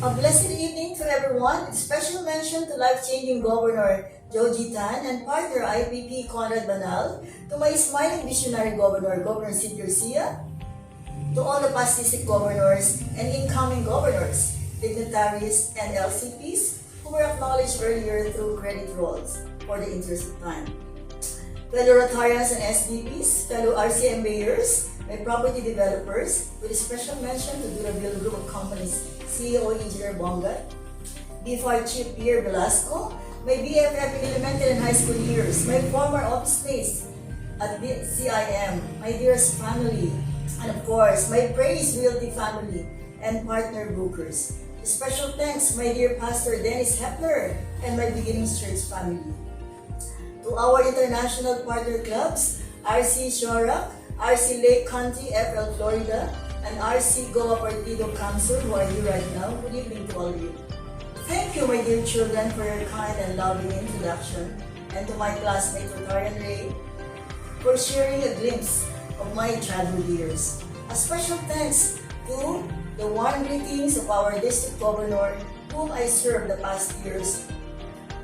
A blessed evening to everyone, with special mention to life-changing Governor Joji Tan and partner IPP Conrad Banal, to my smiling visionary Governor, Governor Sid Garcia, to all the past district governors and incoming governors, dignitaries, and LCPs who were acknowledged earlier through credit rolls for the interest of time. Fellow Rotarians and SDPs, fellow RCM mayors, my property developers, with a special mention to Durability Group of Companies CEO Engineer Bongat, BFR Chief Pierre Velasco, my BFF in elementary and high school years, my former office mates at the CIM, my dearest family, and of course, my praise Realty family and partner bookers. Special thanks, my dear Pastor Dennis Hepler and my Beginnings Church family. To our international partner clubs, RC Shorak, RC Lake Country, FL Florida, and RC Goa Partido Council who are here right now. Good evening to all of you. Thank you, my dear children, for your kind and loving introduction, and to my classmate Rotarian Ray for sharing a glimpse of my childhood years. A special thanks to the warm greetings of our district governor, whom I served the past years,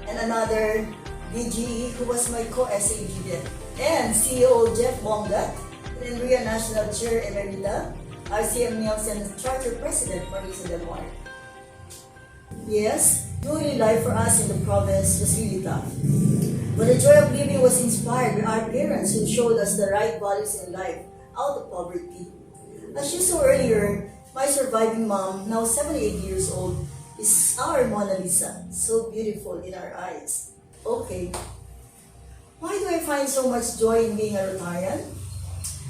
and another DGE who was my co-SAG then, and CEO Jeff Bongat, and Ria National Chair Emerita, RCM Nielsen Charter President Marisa Del Mar. Yes, newly life for us in the province was really tough. But the joy of living was inspired by our parents who showed us the right values in life out of poverty. As you saw earlier, my surviving mom, now 78 years old, is our Mona Lisa, so beautiful in our eyes. Okay, why do I find so much joy in being a Rotarian?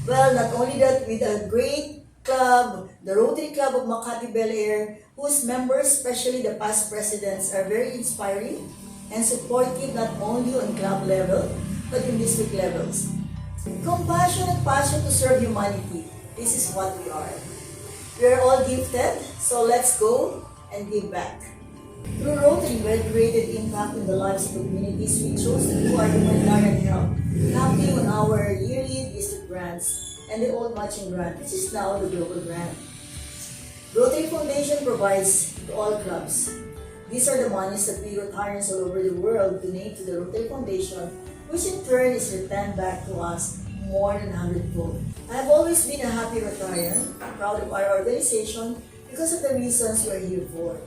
Well, not only that, with a great club, the Rotary Club of Makati Bel-Air, whose members, especially the past presidents, are very inspiring and supportive not only on club level, but in district levels. Compassion and passion to serve humanity. This is what we are. We are all gifted, so let's go and give back. Through Rotary, we have created impact in the lives of the communities we chose to do our humanitarian help, counting on our yearly district grants and the old matching grant, which is now the global grant. Rotary Foundation provides to all clubs. These are the monies that we Rotarians all over the world donate to the Rotary Foundation, which in turn is returned back to us more than 100-fold. I have always been a happy Rotarian, proud of our organization because of the reasons we are here for.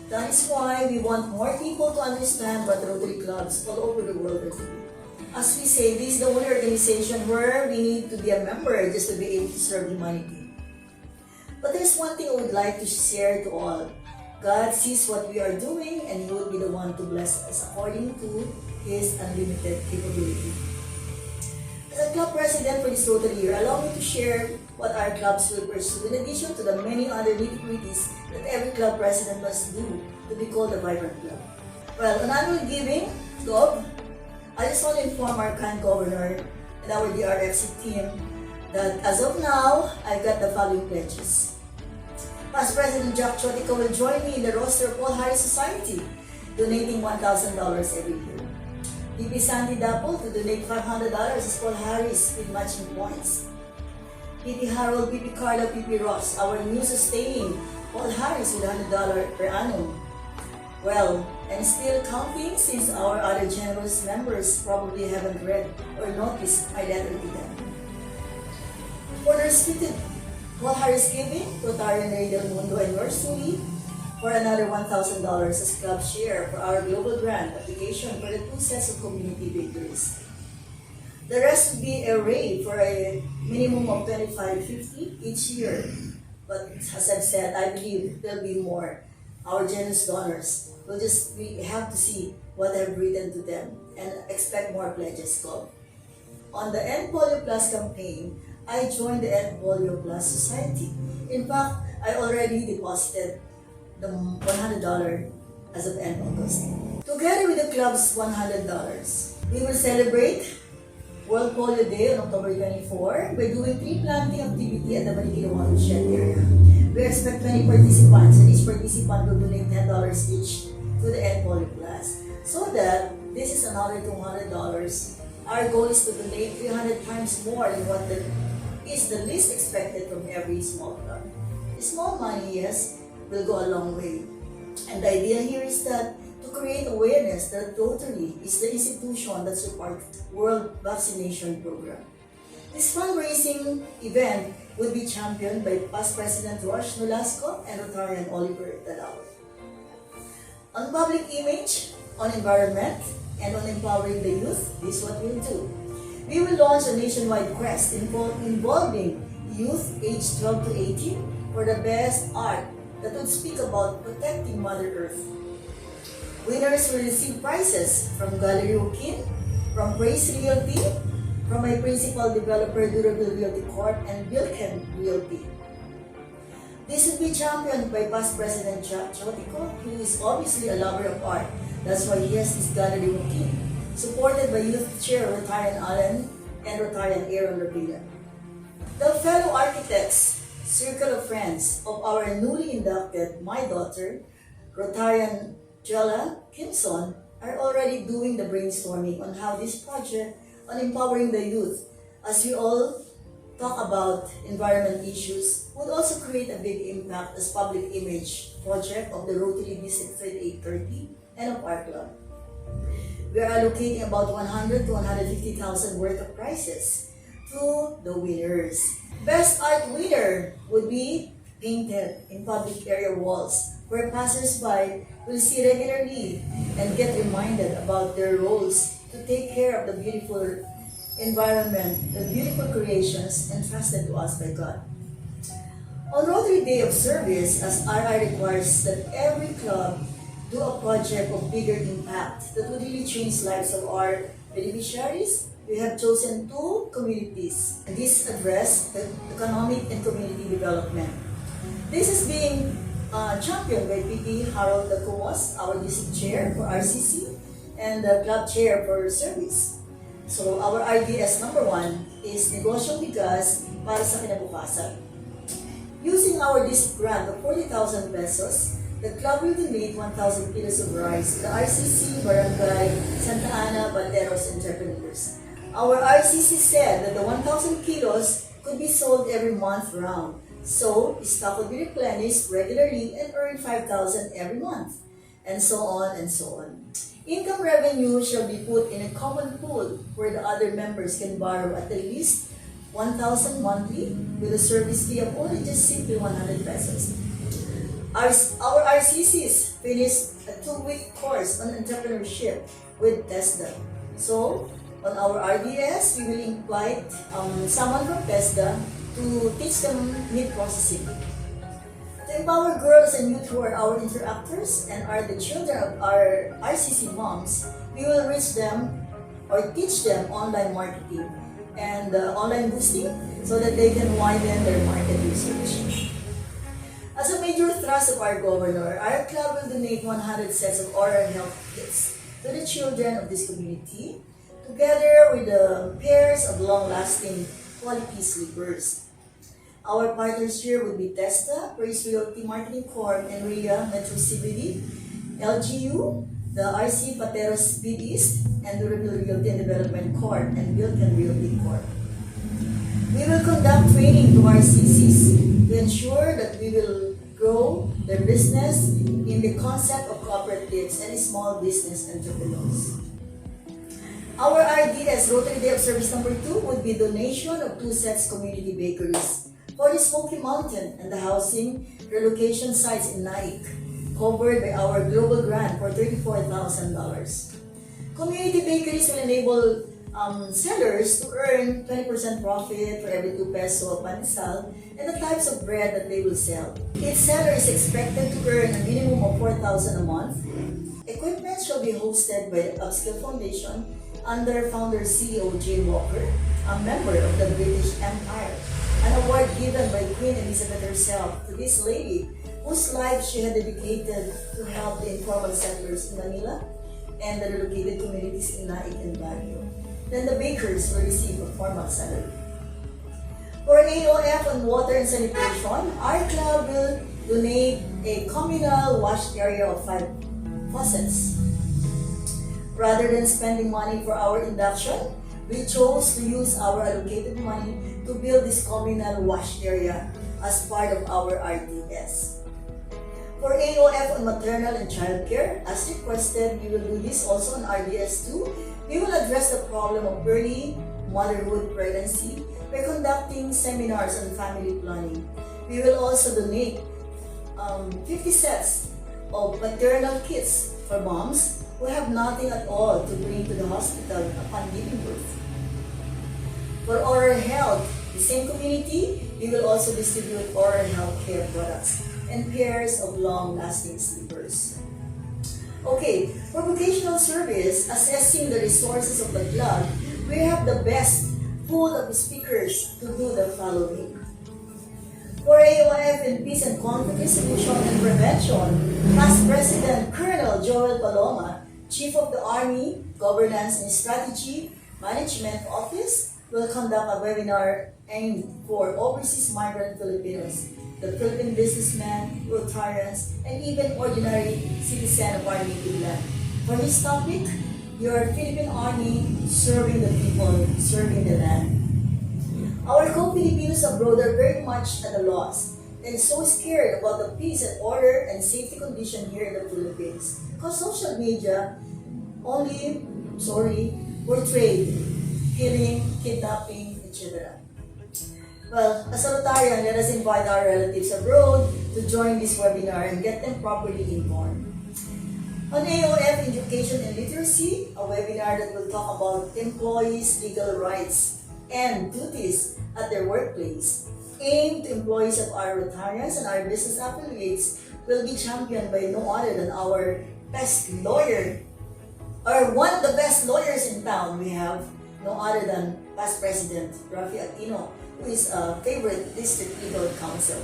That is why we want more people to understand what Rotary clubs all over the world are doing. As we say, this is the only organization where we need to be a member just to be able to serve humanity. But there's one thing I would like to share to all. God sees what we are doing and He will be the one to bless us according to His unlimited capability. As a club president for this Rotary year, allow me to share what our clubs will pursue in addition to the many other nitty-gritties that every club president must do to be called a vibrant club. Well, on annual giving, Gov, I just want to inform our kind governor and our DRFC team that as of now, I got the following pledges. Past President Jack Chotica will join me in the roster of Paul Harris Society, donating $1,000 every year. VP Sandy Dapple to donate $500 as Paul Harris with matching points. VP Harold, VP Carla, VP Ross, our new sustaining Paul Harris with $100 per annum. Well, and still counting since our other generous members probably haven't read or noticed my letter to them. For the restricted Paul Harris giving, Rotarian Ray Del Mundo and yours truly, for another $1,000 as club share for our global grant application for the 2 sets of community bakeries. The rest would be a rate for a minimum of $25.50 each year. But as I've said, I believe there'll be more. Our generous donors we have to see what I've written to them and expect more pledges. Go. On the End Polio Plus campaign, I joined the End Polio Plus Society. In fact, I already deposited the $100 as of end August. Together with the club's $100, we will celebrate World Polio Day on October 24 by doing tree planting activity at the Manila Watershed area. We expect 20 participants and each participant will donate $10 each to the End Polio Plus. So that this is another $200. Our goal is to donate 300 times more than what is the least expected from every small club. Small money, yes, will go a long way. And the idea here is that to create awareness that Rotary is the institution that supports World Vaccination Program. This fundraising event would be championed by past President Roch Nolasco and Rotarian Oliver Dalao. On public image, on environment, and on empowering the youth, this is what we'll do. We will launch a nationwide quest involving youth aged 12 to 18 for the best art that would speak about protecting Mother Earth. Winners will receive prizes from Gallery Joaquin, from Praise Realty, from my principal developer Durable Realty Corp, and Bilken Realty. This will be championed by past President Chotico, who is obviously a lover of art. That's why he has this Gallery Joaquin, supported by Youth Chair Rotarian Allen and Rotarian Aaron Rabila. The fellow architects, circle of friends of our newly inducted, my daughter, Rotarian Jella Kimson, are already doing the brainstorming on how this project on empowering the youth, as we all talk about environment issues, would also create a big impact as public image project of the Rotary District 3830 and of our club. We are allocating about 100 to 150,000 worth of prizes to the winners. Best art winner would be painted in public area walls where passers-by will see regularly and get reminded about their roles to take care of the beautiful environment, the beautiful creations entrusted to us by God. On Rotary Day of Service, as RI requires that every club do a project of bigger impact that would really change lives of our beneficiaries, we have chosen two communities. This address the economic and community development. This is being championed by PP Harold Dacumos, our district chair for RCC, and the club chair for service. So our RDS number 1 is Negosyong Bigas para sa Kinabukasan. Using our district grant of 40,000 pesos, the club will donate 1,000 kilos of rice to the RCC Barangay Santa Ana Banderos entrepreneurs. Our RCC said that the 1,000 kilos could be sold every month round, so stock will be replenished regularly and earn 5,000 every month, and so on and so on. Income revenue shall be put in a common pool where the other members can borrow at least 1,000 monthly with a service fee of only just simply 100 pesos. Our RCCs finished a 2-week course on entrepreneurship with TESDA. So, on our RDS, we will invite someone from TESDA to teach them meat processing. To empower girls and youth who are our interactors and are the children of our RCC moms, we will reach them or teach them online marketing and online boosting so that they can widen their market research. As a major thrust of our governor, our club will donate 100 sets of oral health kits to the children of this community, together with the pairs of long-lasting quality sleepers. Our partners here would be TESDA, Praise Realty Marketing Corp, and RIA Metro CBD, LGU, the RC Pateros Speed East, and Durable Realty and Development Corp, and Bilken Realty Corp. We will conduct training to RCCs to ensure that we will grow their business in the concept of cooperatives and small business entrepreneurs. Our RDS, Rotary Day of Service number 2, would be donation of 2 sets community bakeries for the Smoky Mountain and the housing relocation sites in Naik, covered by our global grant for $34,000. Community bakeries will enable sellers to earn 20% profit for every 2 peso of panisal and the types of bread that they will sell. Each seller is expected to earn a minimum of 4,000 a month. Equipment shall be hosted by the Upskill Foundation under founder CEO Jane Walker, a member of the British Empire, an award given by Queen Elizabeth herself to this lady whose life she had dedicated to help the informal settlers in Manila and the relocated communities in Naik and Baguio. Then the bakers will receive a formal salary. For an AOF on water and sanitation, our club will donate a communal wash area of 5 faucets. Rather than spending money for our induction, we chose to use our allocated money to build this communal wash area as part of our RDS. For AOF on maternal and child care, as requested, we will do this also on RDS2. We will address the problem of early motherhood pregnancy by conducting seminars on family planning. We will also donate 50 sets of maternal kits for moms who have nothing at all to bring to the hospital upon giving birth. For oral health, the same community, we will also distribute oral health care products and pairs of long-lasting sleepers. Okay, for vocational service, assessing the resources of the club, we have the best pool of speakers to do the following. For AOF in Peace and Conflict Resolution and Prevention, Past President Colonel Joel Paloma, Chief of the Army Governance and Strategy Management Office, will conduct a webinar aimed for overseas migrant Filipinos, the Philippine businessmen, Rotarians, and even ordinary citizen of our native land. For his topic, your Philippine Army serving the people, serving the land. Our co-Filipinos abroad are very much at a loss and so scared about the peace and order and safety condition here in the Philippines because social media only, portrayed killing, kidnapping, etc. Well, as a Rotarian, let us invite our relatives abroad to join this webinar and get them properly informed. On AOF Education and Literacy, a webinar that will talk about employees' legal rights and duties at their workplace, aimed to employees of our Rotarians and our business affiliates, will be championed by no other than our best lawyer, or one of the best lawyers in town. We have no other than Past President Rafi Aquino, who is a favorite district legal counsel.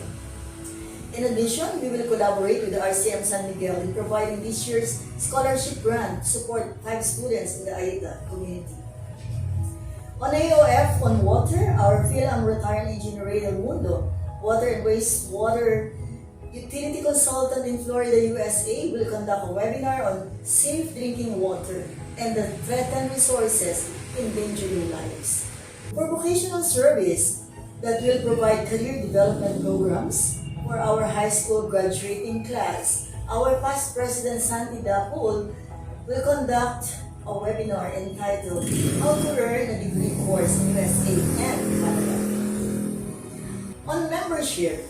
In addition, we will collaborate with the RCM San Miguel in providing this year's scholarship grant to support 5 students in the Aida community. On AOF on water, our PhilAm Rotarian Engineer Ray Del Mundo, water and wastewater utility consultant in Florida, USA, will conduct a webinar on safe drinking water and the threatened resources endangering lives. For vocational service, that will provide career development programs for our high school graduating class, our past President Santi Dapul will conduct a webinar entitled How to Earn a Degree Course in USA and Canada. On membership,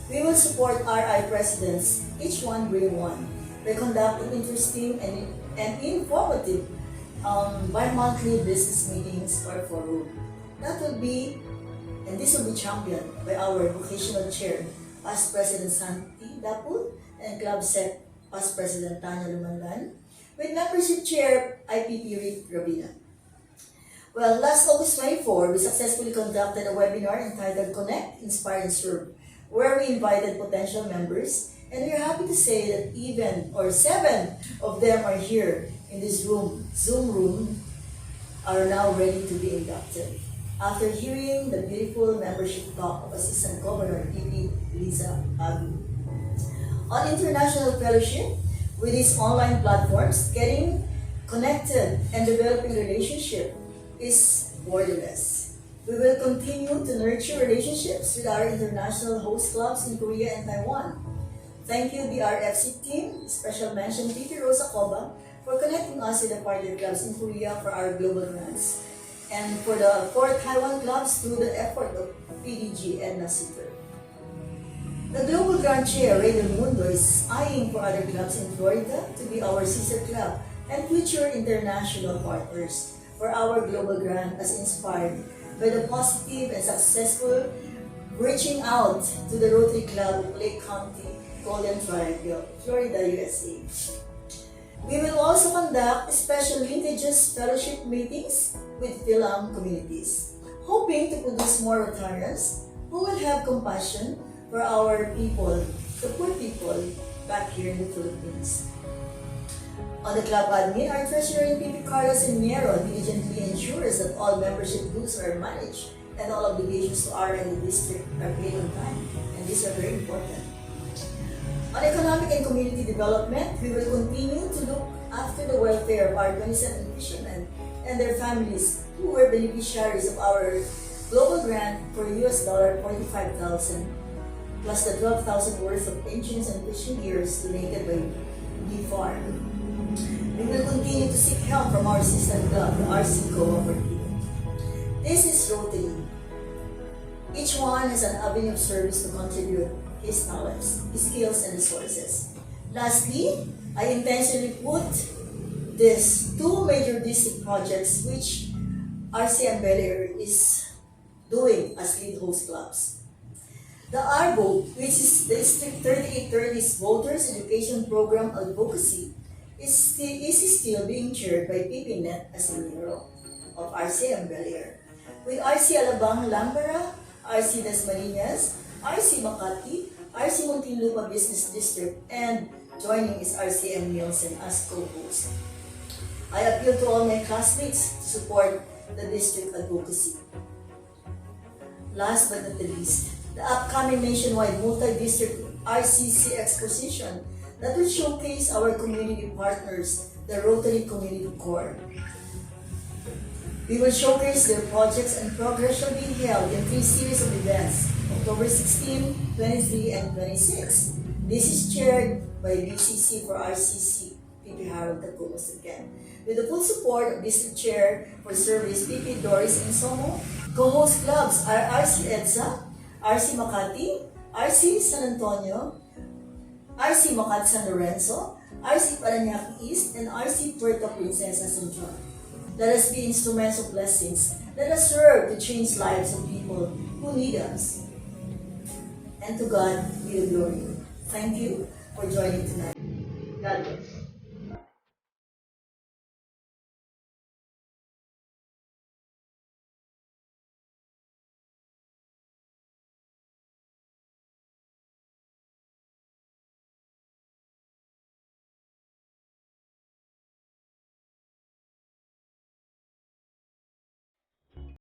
we will support RI presidents, each one bring one, by conducting interesting and informative bi-monthly business meetings or forum. That will be, and this will be championed by our vocational chair, Past President Santi Dapul, and Club Sec Past President Tanya Lumandan, with membership chair IPP Rick Rabina. Well, last August 24, we successfully conducted a webinar entitled Connect, Inspire, and Serve, where we invited potential members, and we're happy to say that 7 of them are here in this room, Zoom room, are now ready to be inducted, after hearing the beautiful membership talk of Assistant Governor P.P. Liza Agu. On international fellowship, with these online platforms, getting connected and developing relationship is borderless. We will continue to nurture relationships with our international host clubs in Korea and Taiwan. Thank you, the RFC team, special mention Titi Rosa Koba, for connecting us with the partner clubs in Korea for our global grants, and for the 4 Taiwan clubs through the effort of PDG and Nasiter. The Global Grant Chair, Ray Del Mundo, is eyeing for other clubs in Florida to be our sister club and future international partners for our global grant, as inspired by the positive and successful reaching out to the Rotary Club of Lake County, Golden Triangle, Florida, USA. We will also conduct special linkages fellowship meetings with PhilAm communities, hoping to produce more Rotarians who will have compassion for our people, the poor people back here in the Philippines. On the club admin, our treasurer P.P. Carlos Enero diligently ensures that all membership dues are managed and all obligations to our and the district are paid on time, and these are very important. On economic and community development, we will continue to look after the welfare of our 27 fishermen and their families who were beneficiaries of our global grant for $45,000 plus the 12,000 worth of engines and fishing gears donated by BFAR. We will continue to seek help from our sister club, the RC Cooperative. This is Rotary. Each one has an avenue of service to contribute his knowledge, his skills, and resources. Lastly, I intentionally put these two major district projects which RC and Bel-Air is doing as lead host clubs. The RVOTE, which is District 3830's Voters Education Program Advocacy, is still being chaired by PPNet as a hero of RC and Bel-Air, with RC Alabang Lambara, RC Dasmariñas, RC Makati, RC Muntinlupa Business District, and joining is RCM Nielsen as co-host. I appeal to all my classmates to support the district advocacy. Last but not the least, the upcoming nationwide multi-district RCC exposition that will showcase our community partners, the Rotary Community Corps. We will showcase their projects and progress shall be held in 3 series of events, October 16, 23, and 26. This is chaired by BCC for RCC, PP Harold Tacumas again, with the full support of District Chair for Service, PP Doris Insomo. Co-host clubs are RC EDSA, RC Makati, RC San Antonio, RC Makati San Lorenzo, RC Parañaque East, and RC Puerto Princesa San Juan. Let us be instruments of blessings. Let us serve to change lives of people who need us. And to God be the glory. Thank you for joining tonight. God bless.